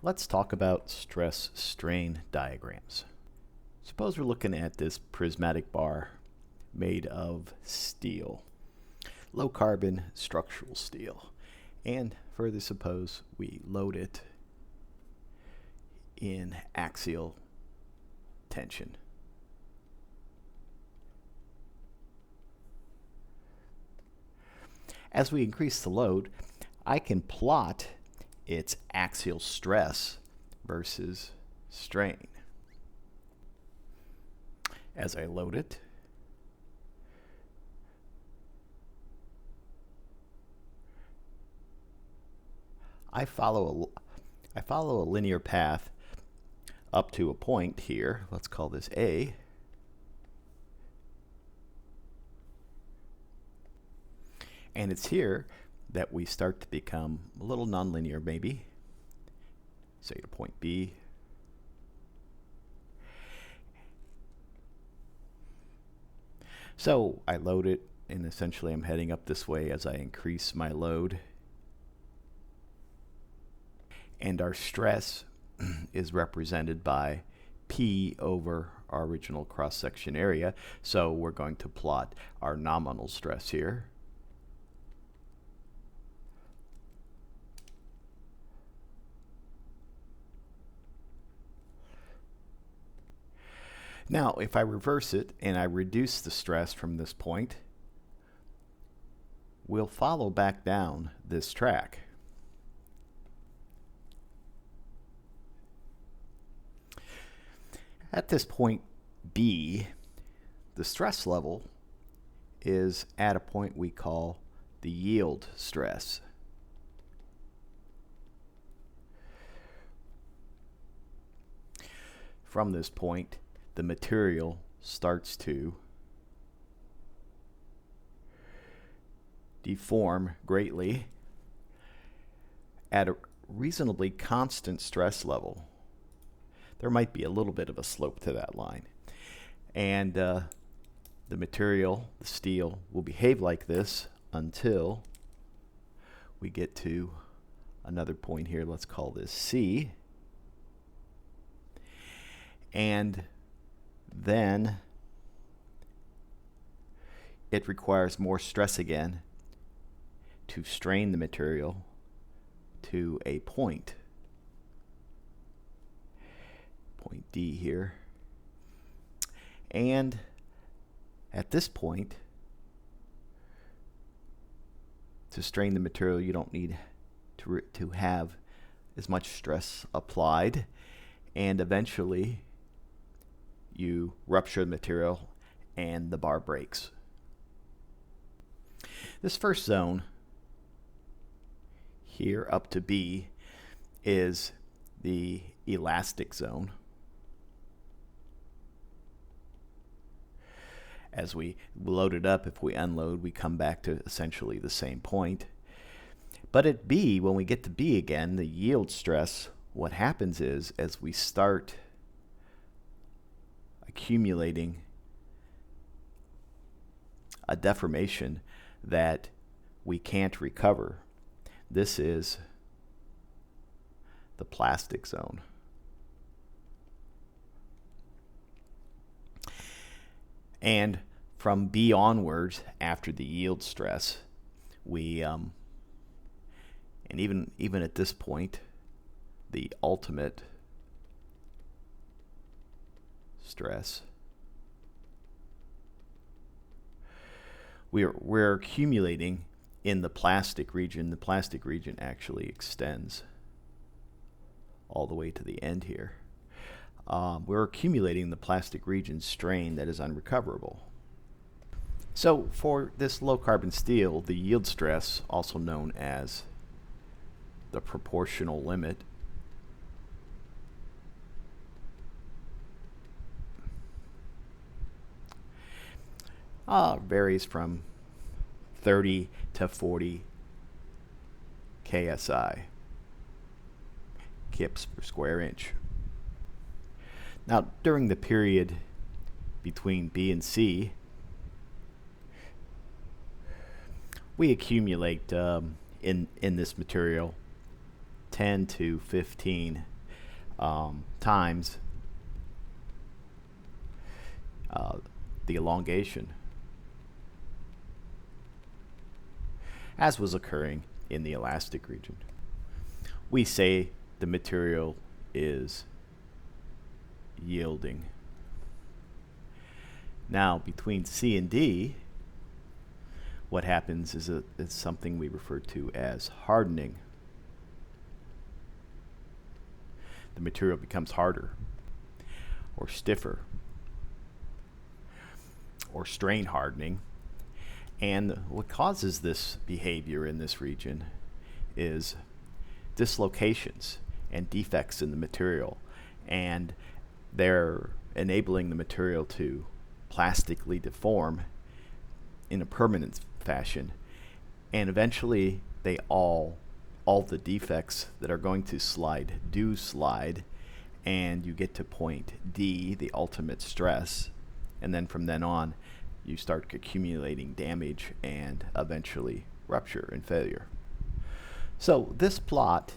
Let's talk about stress-strain diagrams. Suppose we're looking at this prismatic bar made of steel, low carbon structural steel, and further suppose we load it in axial tension. As we increase the load, I can plot its axial stress versus strain. As I load it, I follow a linear path up to a point here. Let's call this A. And it's here that we start to become a little nonlinear, maybe. Say to point B. So I load it, and essentially I'm heading up this way as I increase my load. And our stress is represented by P over our original cross-section area. So we're going to plot our nominal stress here. Now, if I reverse it and I reduce the stress from this point, we'll follow back down this track. At this point B, the stress level is at a point we call the yield stress. From this point, the material starts to deform greatly at a reasonably constant stress level. There might be a little bit of a slope to that line. And the material, the steel, will behave like this until we get to another point here. Let's call this C. And then it requires more stress again to strain the material to a point D here. And at this point, to strain the material, you don't need to have as much stress applied, and eventually you rupture the material and the bar breaks. This first zone here up to B is the elastic zone. As we load it up, if we unload, we come back to essentially the same point. But at B, when we get to B again, the yield stress, what happens is, as we start accumulating a deformation that we can't recover, this is the plastic zone. And from B onwards, after the yield stress, we and even at this point, the ultimate stress, we're accumulating in the plastic region. The plastic region actually extends all the way to the end here. We're accumulating the plastic region strain that is unrecoverable. So for this low carbon steel, the yield stress, also known as the proportional limit, varies from 30 to 40 KSI, kips per square inch. Now, during the period between B and C, we accumulate in this material 10 to 15 times the elongation, as was occurring in the elastic region. We say the material is yielding. Now, between C and D, what happens is it's something we refer to as hardening. The material becomes harder, or stiffer, or strain hardening. And what causes this behavior in this region is dislocations and defects in the material, and they're enabling the material to plastically deform in a permanent fashion, and eventually all the defects that are going to slide do slide, and you get to point D, the ultimate stress, and then from then on you start accumulating damage and eventually rupture and failure. So this plot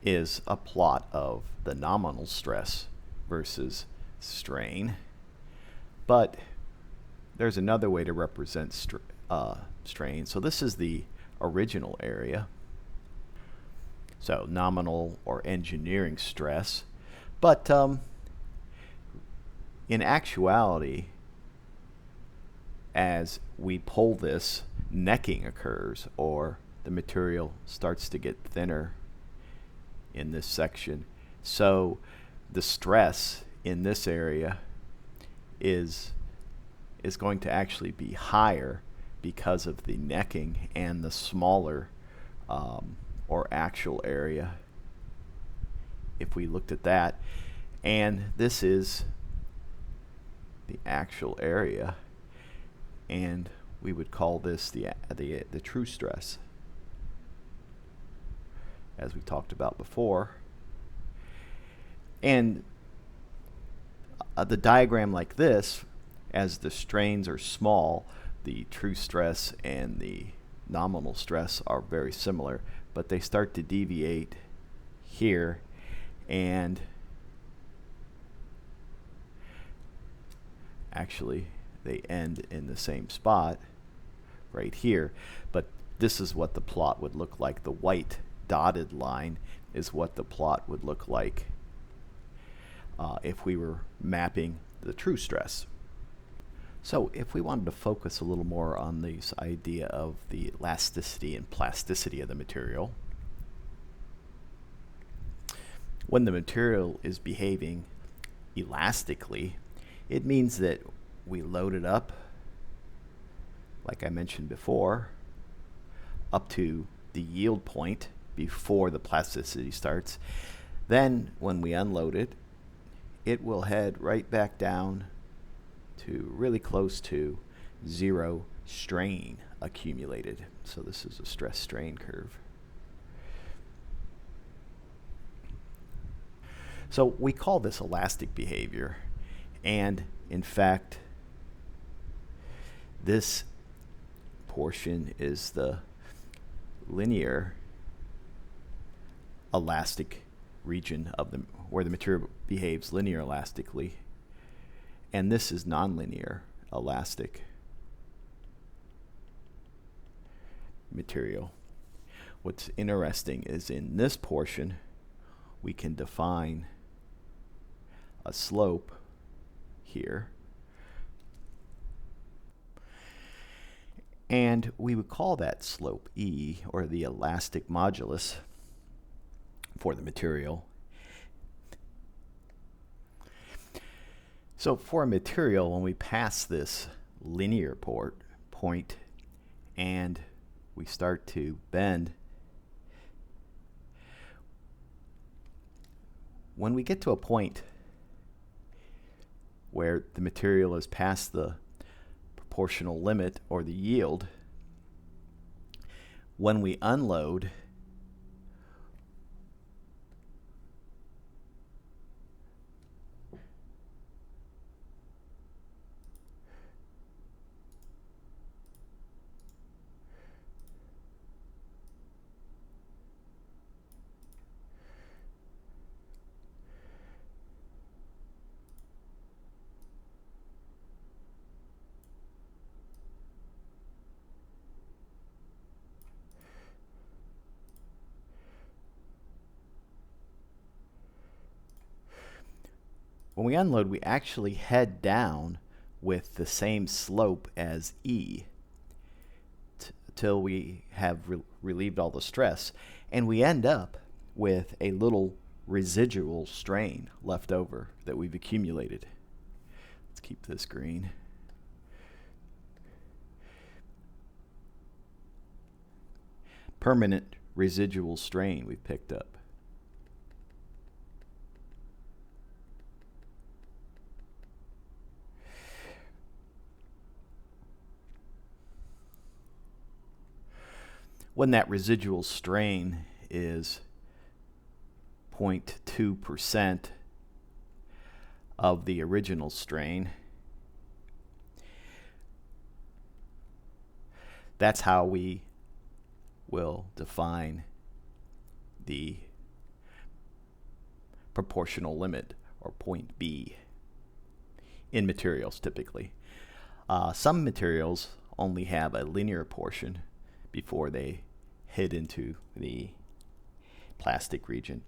is a plot of the nominal stress versus strain, but there's another way to represent strain. So this is the original area, so nominal or engineering stress, but in actuality, as we pull this, necking occurs, or the material starts to get thinner in this section. So the stress in this area is going to actually be higher because of the necking and the smaller or actual area, if we looked at that. And this is the actual area, and we would call this the true stress, as we talked about before. And the diagram like this, as the strains are small, the true stress and the nominal stress are very similar, but they start to deviate here, and actually they end in the same spot right here. But this is what the plot would look like. The white dotted line is what the plot would look like if we were mapping the true stress. So if we wanted to focus a little more on this idea of the elasticity and plasticity of the material, when the material is behaving elastically, it means that we load it up, like I mentioned before, up to the yield point before the plasticity starts. Then when we unload it, it will head right back down to really close to zero strain accumulated. So this is a stress strain curve. So we call this elastic behavior, and in fact this portion is the linear elastic region of where the material behaves linear elastically, and this is nonlinear elastic material. What's interesting is in this portion we can define a slope here, and we would call that slope E, or the elastic modulus for the material. So for a material, when we pass this linear point and we start to bend, when we get to a point where the material is past the proportional limit or the yield, when we unload, When we unload, we actually head down with the same slope as E till we have relieved all the stress, and we end up with a little residual strain left over that we've accumulated. Let's keep this green. Permanent residual strain we've picked up. When that residual strain is 0.2% of the original strain, that's how we will define the proportional limit, or point B, in materials typically. Some materials only have a linear portion before they hit into the plastic region.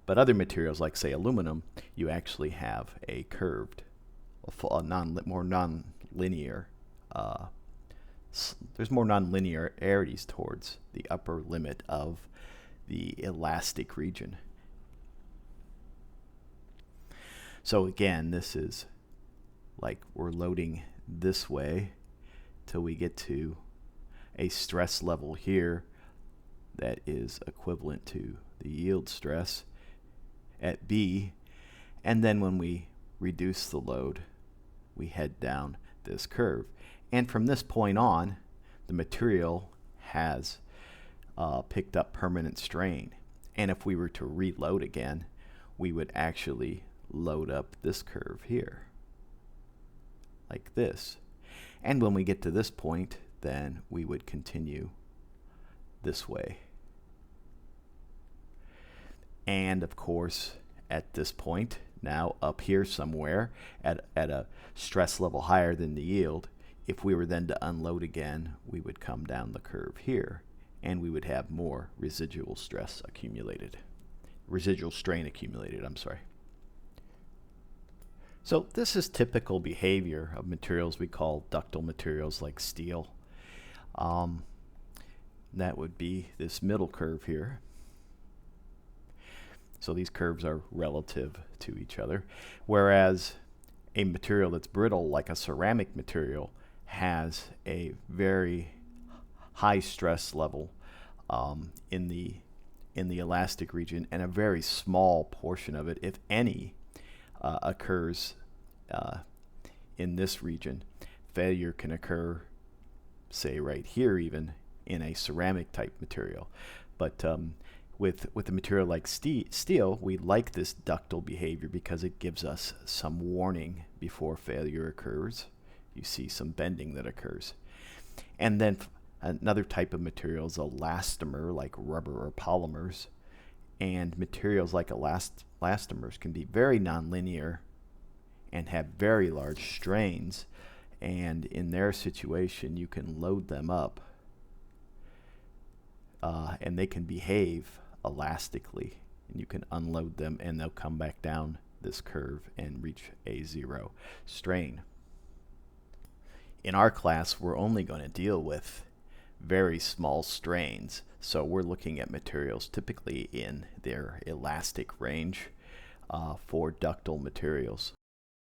But other materials, like say aluminum, you actually have a curved, more non-linear, there's more non-linearities towards the upper limit of the elastic region. So again, this is like we're loading this way till we get to a stress level here that is equivalent to the yield stress at B, and then when we reduce the load, we head down this curve. And from this point on, the material has picked up permanent strain. And if we were to reload again, we would actually load up this curve here, like this. And when we get to this point, then we would continue this way. And of course, at this point, now up here somewhere, at a stress level higher than the yield, if we were then to unload again, we would come down the curve here, and we would have more residual stress accumulated. Residual strain accumulated, I'm sorry. So this is typical behavior of materials we call ductile materials like steel. That would be this middle curve here. So these curves are relative to each other, whereas a material that's brittle, like a ceramic material, has a very high stress level in the elastic region, and a very small portion of it, if any, occurs in this region. Failure can occur, say right here, even in a ceramic type material. But with a material like steel, we like this ductile behavior because it gives us some warning before failure occurs. You see some bending that occurs. And then another type of material is elastomer, like rubber or polymers. And materials like elastomers can be very nonlinear and have very large strains. And in their situation, you can load them up and they can behave elastically. And you can unload them and they'll come back down this curve and reach a zero strain. In our class, we're only going to deal with very small strains. So we're looking at materials typically in their elastic range for ductile materials.